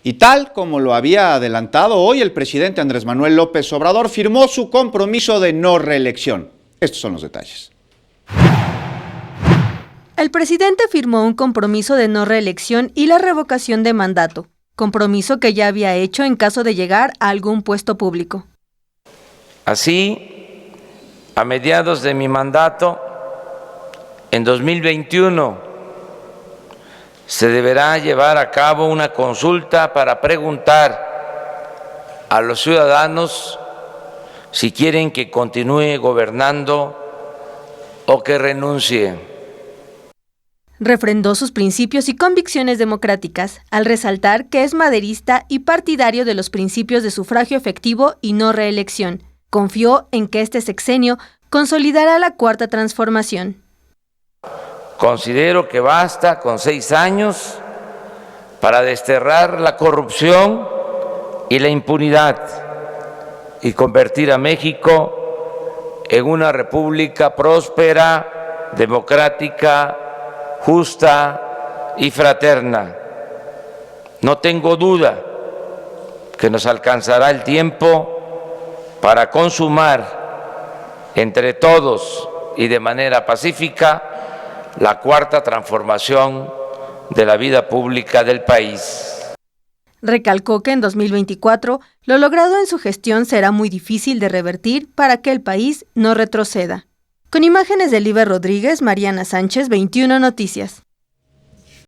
Y tal como lo había adelantado hoy, el presidente Andrés Manuel López Obrador firmó su compromiso de no reelección. Estos son los detalles. El presidente firmó un compromiso de no reelección y la revocación de mandato, compromiso que ya había hecho en caso de llegar a algún puesto público. Así, a mediados de mi mandato, en 2021, se deberá llevar a cabo una consulta para preguntar a los ciudadanos si quieren que continúe gobernando o que renuncie. Refrendó sus principios y convicciones democráticas, al resaltar que es maderista y partidario de los principios de sufragio efectivo y no reelección. Confió en que este sexenio consolidará la Cuarta Transformación. Considero que basta con 6 años para desterrar la corrupción y la impunidad y convertir a México en una república próspera, democrática, justa y fraterna. No tengo duda que nos alcanzará el tiempo para consumar entre todos y de manera pacífica la Cuarta Transformación de la vida pública del país. Recalcó que en 2024 lo logrado en su gestión será muy difícil de revertir para que el país no retroceda. Con imágenes de Liber Rodríguez, Mariana Sánchez, 21 Noticias.